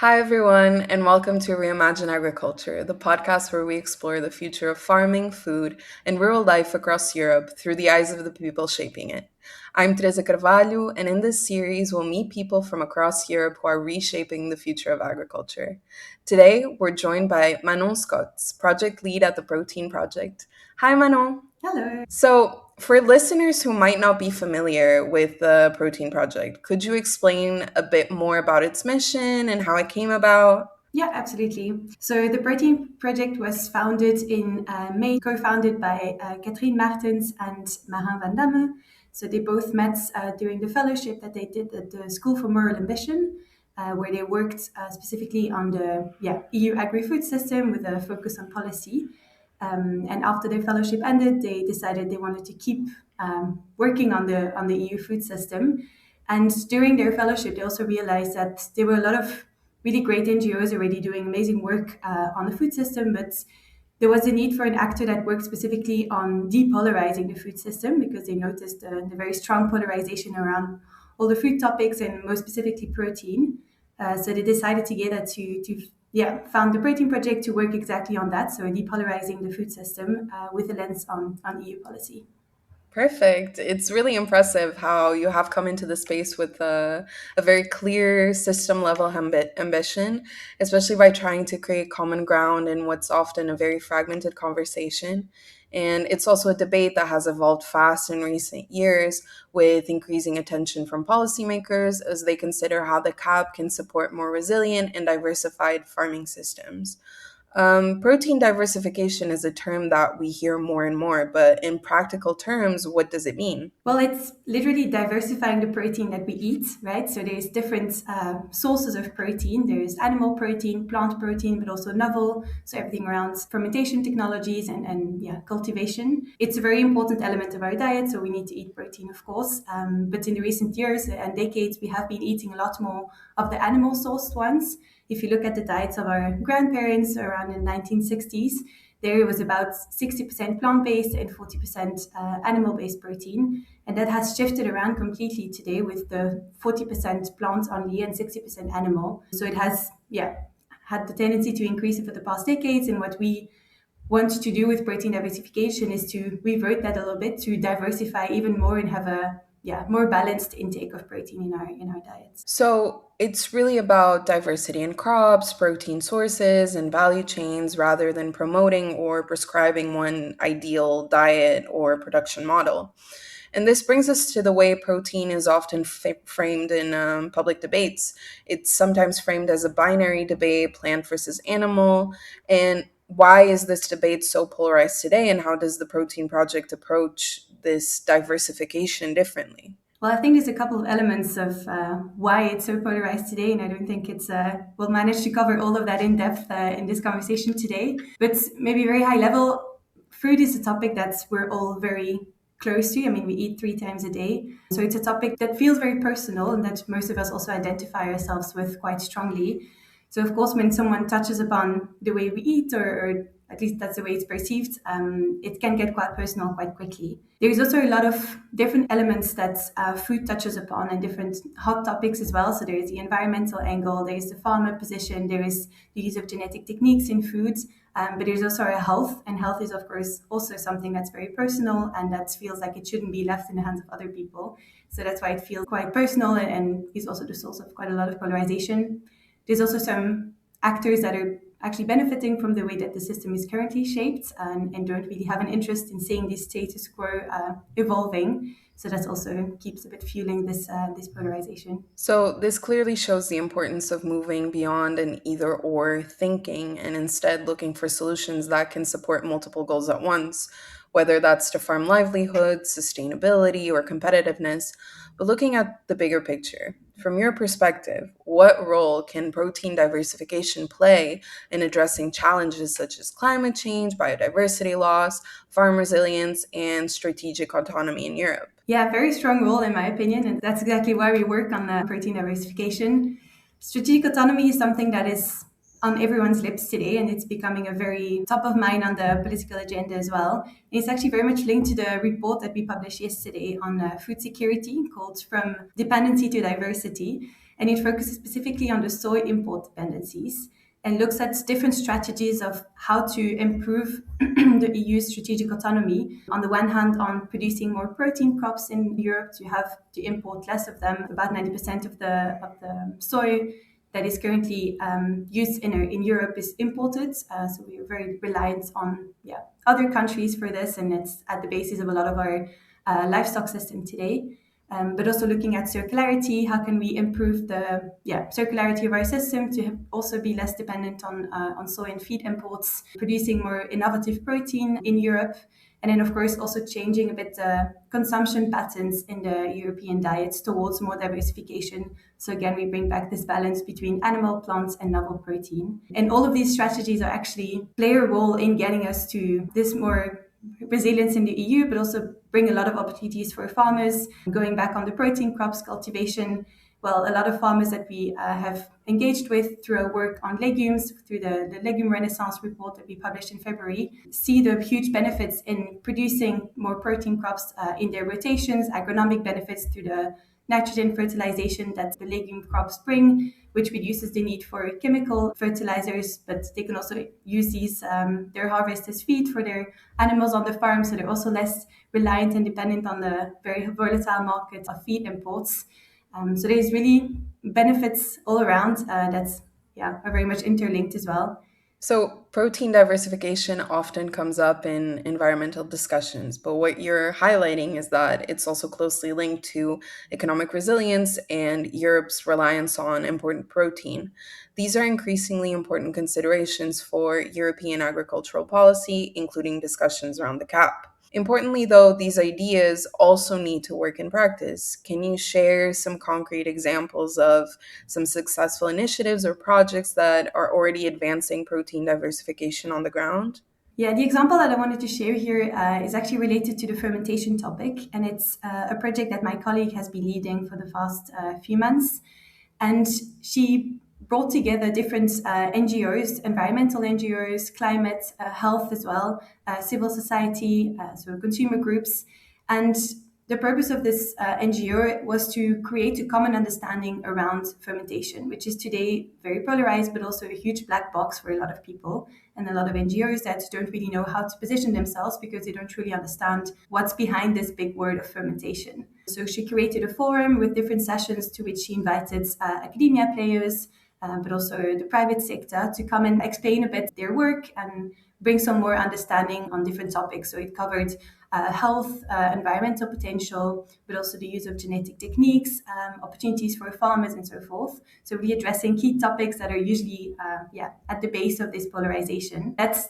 Hi, everyone, and welcome to Reimagine Agriculture, the podcast where we explore the future of farming, food, and rural life across Europe through the eyes of the people shaping it. I'm Teresa Carvalho, and in this series, we'll meet people from across Europe who are reshaping the future of agriculture. Today, we're joined by Manon Scott, project lead at the Protein Project. Hi, Manon. Hello. So, for listeners who might not be familiar with the Protein Project, could you explain a bit more about its mission and how it came about? Yeah, absolutely. So the Protein Project was founded in May, co-founded by Katrien Martens and Marin van Damme. So they both met during the fellowship that they did at the School for Moral Ambition, where they worked specifically on the EU agri-food system with a focus on policy. And after their fellowship ended, they decided they wanted to keep working on the EU food system. And during their fellowship, they also realized that there were a lot of really great NGOs already doing amazing work on the food system, but there was a need for an actor that worked specifically on depolarizing the food system because they noticed the very strong polarization around all the food topics and most specifically protein. So they decided together to found the Protein Project to work exactly on that, so depolarizing the food system with a lens on EU policy. Perfect. It's really impressive how you have come into the space with a very clear system level ambition, especially by trying to create common ground in what's often a very fragmented conversation. And it's also a debate that has evolved fast in recent years with increasing attention from policymakers as they consider how the CAP can support more resilient and diversified farming systems. Protein diversification is a term that we hear more and more, but in practical terms, what does it mean? Well, it's literally diversifying the protein that we eat, right? So there's different sources of protein. There's animal protein, plant protein, but also novel. So everything around fermentation technologies and cultivation. It's a very important element of our diet. So we need to eat protein, of course. But in the recent years and decades, we have been eating a lot more of the animal sourced ones. If you look at the diets of our grandparents around the 1960s, there was about 60% plant-based and 40% animal-based protein. And that has shifted around completely today with the 40% plant only and 60% animal. So it has, had the tendency to increase over the past decades. And what we want to do with protein diversification is to revert that a little bit to diversify even more and have a more balanced intake of protein in our diets. So it's really about diversity in crops, protein sources, and value chains rather than promoting or prescribing one ideal diet or production model. And this brings us to the way protein is often framed in public debates. It's sometimes framed as a binary debate, plant versus animal. And why is this debate so polarized today? And how does the Protein Project approach this diversification differently? Well, I think there's a couple of elements of why it's so polarized today, and I don't think we'll manage to cover all of that in depth in this conversation today. But maybe very high level, food is a topic that we're all very close to. I mean, we eat 3 times a day, so it's a topic that feels very personal and that most of us also identify ourselves with quite strongly. So, of course, when someone touches upon the way we eat, or at least that's the way it's perceived, it can get quite personal quite quickly. There's also a lot of different elements that food touches upon and different hot topics as well. So there's the environmental angle, there's the farmer position, there is the use of genetic techniques in foods, but there's also our health. And health is, of course, also something that's very personal and that feels like it shouldn't be left in the hands of other people. So that's why it feels quite personal and is also the source of quite a lot of polarization. There's also some actors that are actually benefiting from the way that the system is currently shaped and don't really have an interest in seeing the status quo evolving. So that also keeps a bit fueling this polarization. So, this clearly shows the importance of moving beyond an either or thinking and instead looking for solutions that can support multiple goals at once, whether that's to farm livelihoods, sustainability, or competitiveness. But looking at the bigger picture, from your perspective, what role can protein diversification play in addressing challenges such as climate change, biodiversity loss, farm resilience, and strategic autonomy in Europe? Yeah, very strong role in my opinion, and that's exactly why we work on the protein diversification. Strategic autonomy is something that is on everyone's lips today, and it's becoming a very top of mind on the political agenda as well. And it's actually very much linked to the report that we published yesterday on food security called From Dependency to Diversity. and it focuses specifically on the soy import dependencies and looks at different strategies of how to improve the EU's strategic autonomy. On the one hand, on producing more protein crops in Europe to have to import less of them. About 90% of the soy that is currently used in Europe is imported. So we are very reliant on other countries for this, and it's at the basis of a lot of our livestock system today. But also looking at circularity, how can we improve the circularity of our system to also be less dependent on soy and feed imports, producing more innovative protein in Europe, and then of course also changing a bit the consumption patterns in the European diets towards more diversification. So again, we bring back this balance between animal, plants, and novel protein. And all of these strategies are actually play a role in getting us to this more resilience in the EU, but also bring a lot of opportunities for farmers. Going back on the protein crops cultivation, well, a lot of farmers that we have engaged with through our work on legumes, through the Legume Renaissance report that we published in February, see the huge benefits in producing more protein crops in their rotations, agronomic benefits through the nitrogen fertilization that the legume crops bring, which reduces the need for chemical fertilizers, but they can also use these their harvest as feed for their animals on the farm, so they're also less reliant and dependent on the very volatile market of feed imports. So there's really benefits all around are very much interlinked as well. So, protein diversification often comes up in environmental discussions, but what you're highlighting is that it's also closely linked to economic resilience and Europe's reliance on important protein. These are increasingly important considerations for European agricultural policy, including discussions around the CAP. Importantly, though, these ideas also need to work in practice. Can you share some concrete examples of some successful initiatives or projects that are already advancing protein diversification on the ground? Yeah, the example that I wanted to share here is actually related to the fermentation topic, and it's a project that my colleague has been leading for the past few months. And she brought together different NGOs, environmental NGOs, climate, health as well, civil society, so consumer groups. And the purpose of this NGO was to create a common understanding around fermentation, which is today very polarized, but also a huge black box for a lot of people and a lot of NGOs that don't really know how to position themselves because they don't truly understand what's behind this big word of fermentation. So she created a forum with different sessions to which she invited academia players, but also the private sector to come and explain a bit their work and bring some more understanding on different topics. So it covered health, environmental potential, but also the use of genetic techniques, opportunities for farmers, and so forth. So really addressing key topics that are usually at the base of this polarization. That's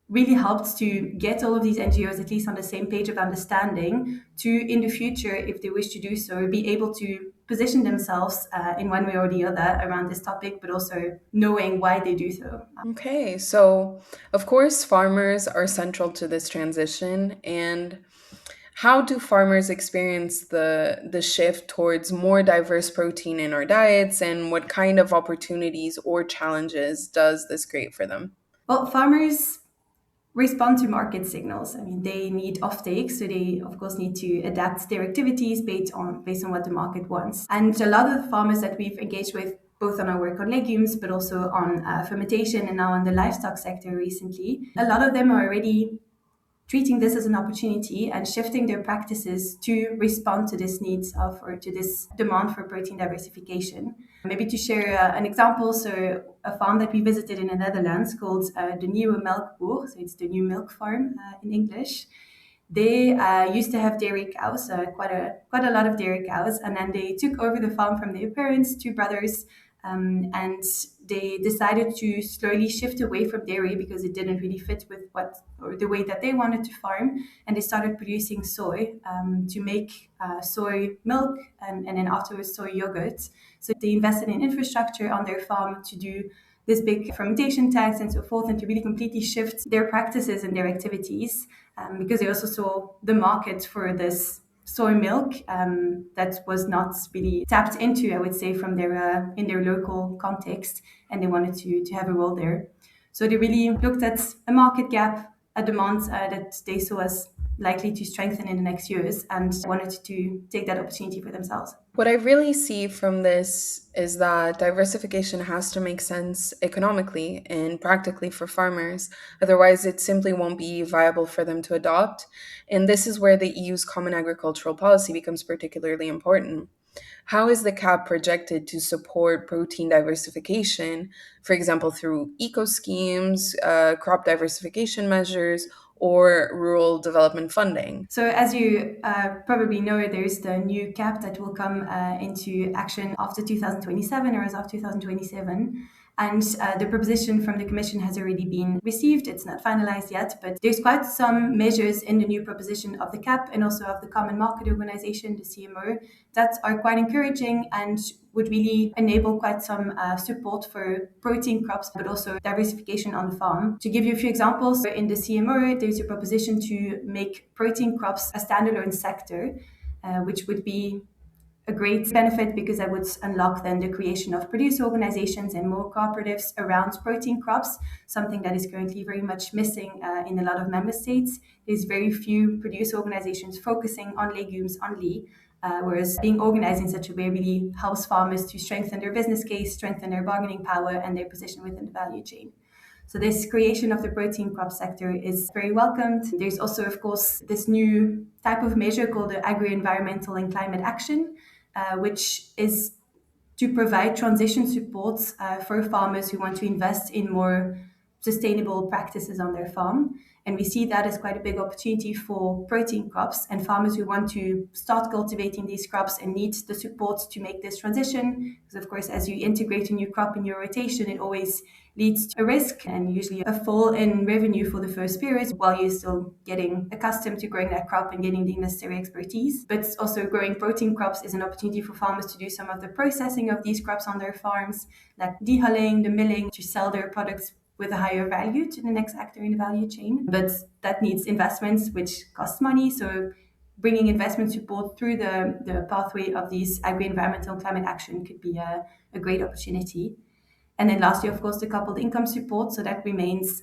really helped to get all of these NGOs at least on the same page of understanding to, in the future, if they wish to do so, be able to position themselves in one way or the other around this topic, but also knowing why they do so. Okay, so of course, farmers are central to this transition. And how do farmers experience the shift towards more diverse protein in our diets, and what kind of opportunities or challenges does this create for them? Well, farmers respond to market signals. I mean, they need offtake, so they of course need to adapt their activities based on what the market wants. And a lot of the farmers that we've engaged with, both on our work on legumes, but also on fermentation, and now on the livestock sector recently, a lot of them are already treating this as an opportunity and shifting their practices to respond to this needs of or to this demand for protein diversification. Maybe to share an example, so a farm that we visited in the Netherlands called the Nieuwe Melkboer, so it's the new milk farm in English. They used to have dairy cows, quite a lot of dairy cows, and then they took over the farm from their parents, two brothers, and they decided to slowly shift away from dairy because it didn't really fit with what or the way that they wanted to farm, and they started producing soy to make soy milk and then afterwards soy yogurt. So they invested in infrastructure on their farm to do this big fermentation tanks and so forth, and to really completely shift their practices and their activities because they also saw the market for this soy milk that was not really tapped into, I would say, from their in their local context, and they wanted to have a role there. So they really looked at a market gap, a demand that they saw as likely to strengthen in the next years, and wanted to take that opportunity for themselves. What I really see from this is that diversification has to make sense economically and practically for farmers. Otherwise, it simply won't be viable for them to adopt. And this is where the EU's common agricultural policy becomes particularly important. How is the CAP projected to support protein diversification, for example, through eco schemes, crop diversification measures, or rural development funding? So, as you probably know, there's the new cap that will come into action after 2027 or as of 2027. And the proposition from the Commission has already been received. It's not finalized yet, but there's quite some measures in the new proposition of the CAP and also of the Common Market Organization, the CMO, that are quite encouraging and would really enable quite some support for protein crops, but also diversification on the farm. To give you a few examples, in the CMO, there's a proposition to make protein crops a standalone sector, which would be a great benefit because that would unlock then the creation of producer organizations and more cooperatives around protein crops, something that is currently very much missing in a lot of member states. There's very few producer organizations focusing on legumes only, whereas being organized in such a way really helps farmers to strengthen their business case, strengthen their bargaining power and their position within the value chain. So this creation of the protein crop sector is very welcomed. There's also, of course, this new type of measure called the agri-environmental and climate action, which is to provide transition support for farmers who want to invest in more sustainable practices on their farm. And we see that as quite a big opportunity for protein crops and farmers who want to start cultivating these crops and need the support to make this transition. Because, of course, as you integrate a new crop in your rotation, it always leads to a risk and usually a fall in revenue for the first period while you're still getting accustomed to growing that crop and getting the necessary expertise. But also growing protein crops is an opportunity for farmers to do some of the processing of these crops on their farms, like dehulling, the milling, to sell their products with a higher value to the next actor in the value chain. But that needs investments, which cost money. So bringing investment support through the pathway of these agri-environmental climate action could be a great opportunity. And then lastly, of course, the coupled income support. So that remains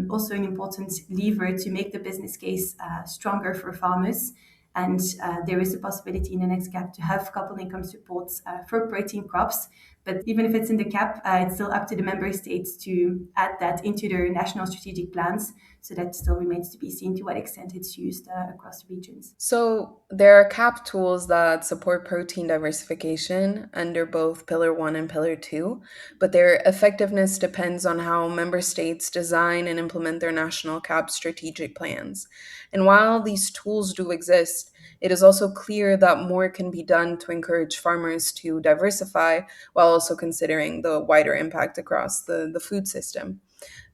also an important lever to make the business case stronger for farmers. And there is a possibility in the next CAP to have coupled income supports for protein crops. But even if it's in the CAP, it's still up to the member states to add that into their national strategic plans. So that still remains to be seen to what extent it's used across the regions. So, there are CAP tools that support protein diversification under both Pillar 1 and Pillar 2, but their effectiveness depends on how member states design and implement their national CAP strategic plans. And while these tools do exist, it is also clear that more can be done to encourage farmers to diversify while also considering the wider impact across the food system.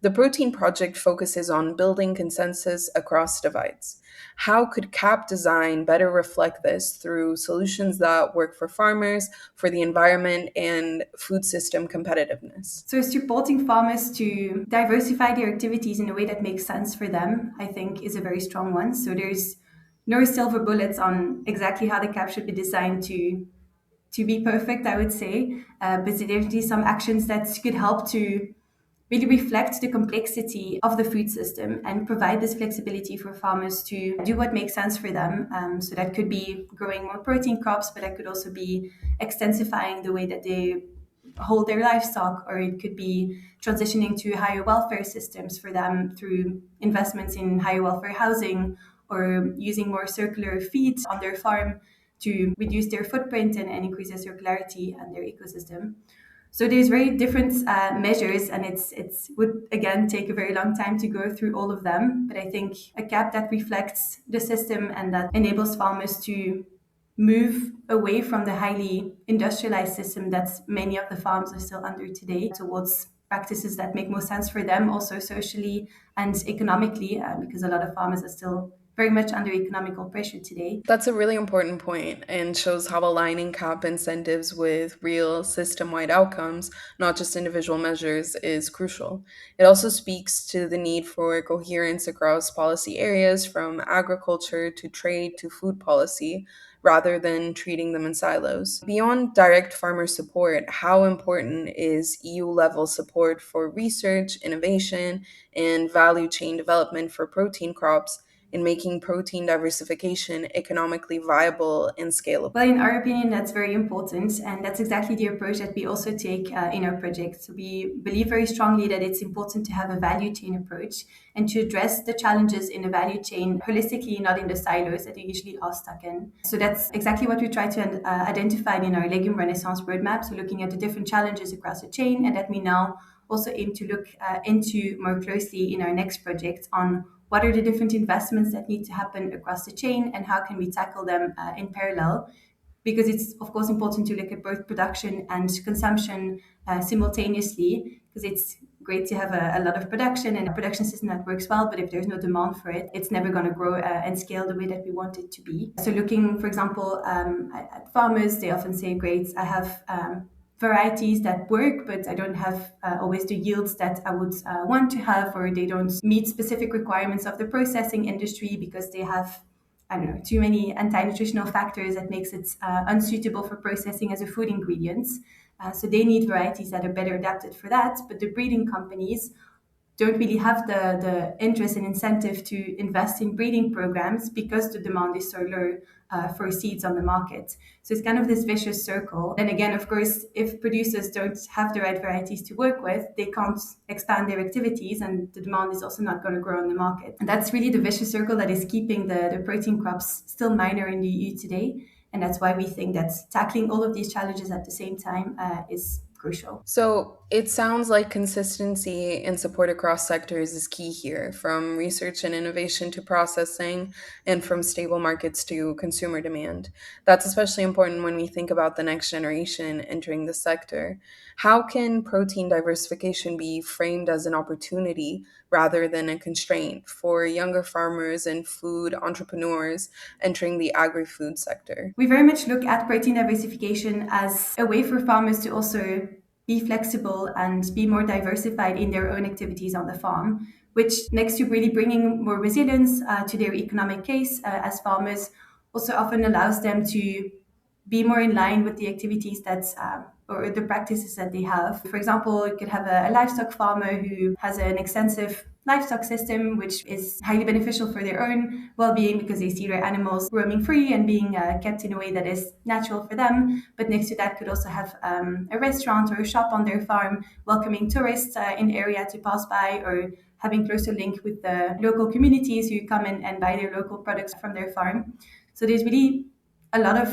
The Protein Project focuses on building consensus across divides. How could CAP design better reflect this through solutions that work for farmers, for the environment, and food system competitiveness? So, supporting farmers to diversify their activities in a way that makes sense for them, I think, is a very strong one. So, there's no silver bullets on exactly how the CAP should be designed to be perfect, I would say. But there are definitely some actions that could help to really reflect the complexity of the food system and provide this flexibility for farmers to do what makes sense for them. So that could be growing more protein crops, but that could also be extensifying the way that they hold their livestock, or it could be transitioning to higher welfare systems for them through investments in higher welfare housing or using more circular feed on their farm to reduce their footprint and increase their circularity and their ecosystem. So there's very different measures, and it's would again take a very long time to go through all of them. But I think a cap that reflects the system and that enables farmers to move away from the highly industrialized system that many of the farms are still under today towards practices that make more sense for them, also socially and economically, because a lot of farmers are still very much under economical pressure today. That's a really important point and shows how aligning CAP incentives with real system wide outcomes, not just individual measures, is crucial. It also speaks to the need for coherence across policy areas from agriculture to trade to food policy, rather than treating them in silos. Beyond direct farmer support, how important is EU level support for research, innovation, and value chain development for protein crops in making protein diversification economically viable and Well, scalable? in our opinion, that's very important. And that's exactly the approach that we also take in our project. So we believe very strongly that it's important to have a value chain approach and to address the challenges in the value chain holistically, not in the silos that we usually are stuck in. So that's exactly what we try to identify in our Legume Renaissance roadmap. So looking at the different challenges across the chain, and that we now also aim to look into more closely in our next project on what are the different investments that need to happen across the chain and how can we tackle them in parallel, because it's of course important to look at both production and consumption simultaneously, because it's great to have a lot of production and a production system that works well, but if there's no demand for it, it's never going to grow and scale the way that we want it to be. So looking, for example, at farmers, they often say, great, I have varieties that work, but I don't have always the yields that I would want to have, or they don't meet specific requirements of the processing industry because they have, I don't know, too many anti-nutritional factors that makes it unsuitable for processing as a food ingredient. So they need varieties that are better adapted for that. But the breeding companies don't really have the interest and incentive to invest in breeding programs because the demand is so low for seeds on the market. So it's kind of this vicious circle. And again, of course, if producers don't have the right varieties to work with, they can't expand their activities and the demand is also not going to grow on the market. And that's really the vicious circle that is keeping the protein crops still minor in the EU today. And that's why we think that tackling all of these challenges at the same time is crucial. So it sounds like consistency and support across sectors is key here, from research and innovation to processing, and from stable markets to consumer demand. That's especially important when we think about the next generation entering the sector. How can protein diversification be framed as an opportunity rather than a constraint for younger farmers and food entrepreneurs entering the agri food sector? We very much look at protein diversification as a way for farmers to also be flexible and be more diversified in their own activities on the farm, which next to really bringing more resilience to their economic case as farmers, also often allows them to be more in line with the activities that's or the practices that they have. For example, you could have a livestock farmer who has an extensive livestock system, which is highly beneficial for their own well-being because they see their animals roaming free and being kept in a way that is natural for them. But next to that, could also have a restaurant or a shop on their farm, welcoming tourists in the area to pass by, or having closer link with the local communities who come in and buy their local products from their farm. So there's really a lot of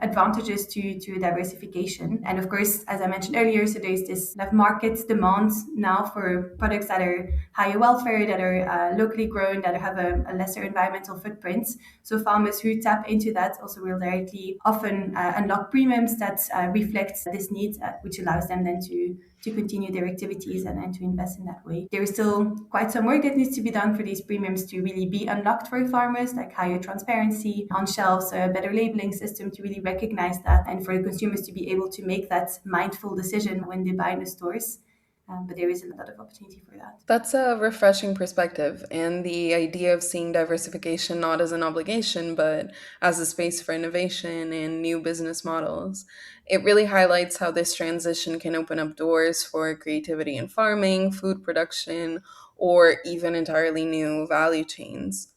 advantages to diversification. And of course, as I mentioned earlier, so there's this kind of market demand now for products that are higher welfare, that are locally grown, that have a lesser environmental footprint. So farmers who tap into that also will directly often unlock premiums that reflect this need, which allows them then to continue their activities and to invest in that way. There is still quite some work that needs to be done for these premiums to really be unlocked for farmers, like higher transparency on shelves, a better labeling system to really recognize that, and for the consumers to be able to make that mindful decision when they buy in the stores. But there is a lot of opportunity for that. That's a refreshing perspective, and the idea of seeing diversification not as an obligation, but as a space for innovation and new business models. It really highlights how this transition can open up doors for creativity in farming, food production, or even entirely new value chains.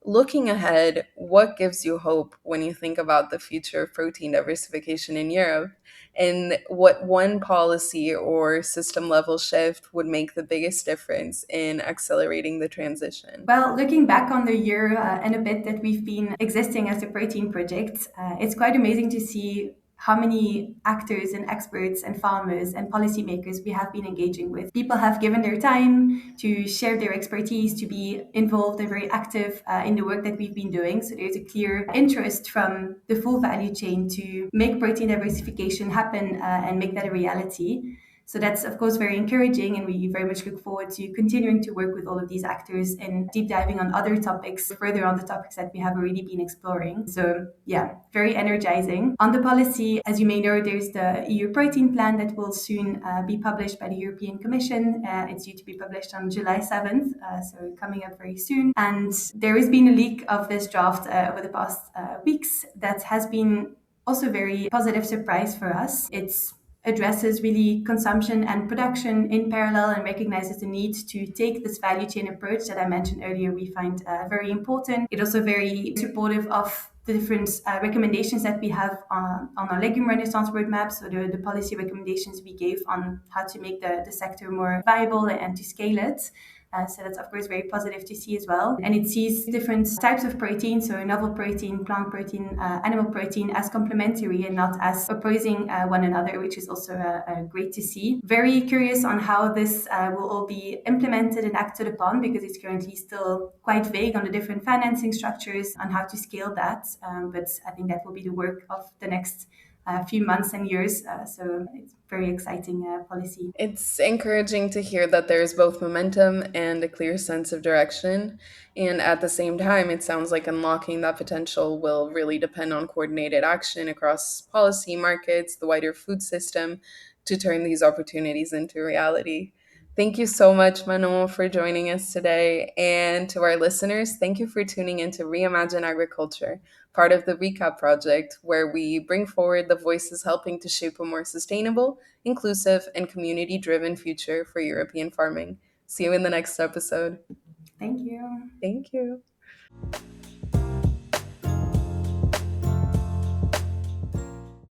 Looking ahead, what gives you hope when you think about the future of protein diversification in Europe? And what one policy or system level shift would make the biggest difference in accelerating the transition? Well, looking back on the year and a bit that we've been existing as a protein project, it's quite amazing to see how many actors and experts and farmers and policymakers we have been engaging with. People have given their time to share their expertise, to be involved and very active in the work that we've been doing. So there's a clear interest from the full value chain to make protein diversification happen and make that a reality. So that's, of course, very encouraging, and we very much look forward to continuing to work with all of these actors and deep diving on other topics, further on the topics that we have already been exploring. So, yeah, very energizing. On the policy, as you may know, there's the EU protein plan that will soon be published by the European Commission. It's due to be published on July 7th, so coming up very soon. And there has been a leak of this draft over the past weeks that has been also a very positive surprise for us. It's addresses really consumption and production in parallel and recognizes the need to take this value chain approach that I mentioned earlier, we find very important. It also very supportive of the different recommendations that we have on our legume renaissance roadmap. So the policy recommendations we gave on how to make the sector more viable and to scale it. So that's of course very positive to see as well. And it sees different types of protein, so novel protein, plant protein, animal protein as complementary and not as opposing one another, which is also great to see. Very curious on how this will all be implemented and acted upon, because it's currently still quite vague on the different financing structures on how to scale that. But I think that will be the work of the next few months and years. So it's very exciting policy. It's encouraging to hear that there's both momentum and a clear sense of direction. And at the same time, it sounds like unlocking that potential will really depend on coordinated action across policy, markets, the wider food system to turn these opportunities into reality. Thank you so much, Manon, for joining us today. And to our listeners, thank you for tuning into Reimagine Agriculture, part of the Recap Project, where we bring forward the voices helping to shape a more sustainable, inclusive, and community driven future for European farming. See you in the next episode. Thank you. Thank you.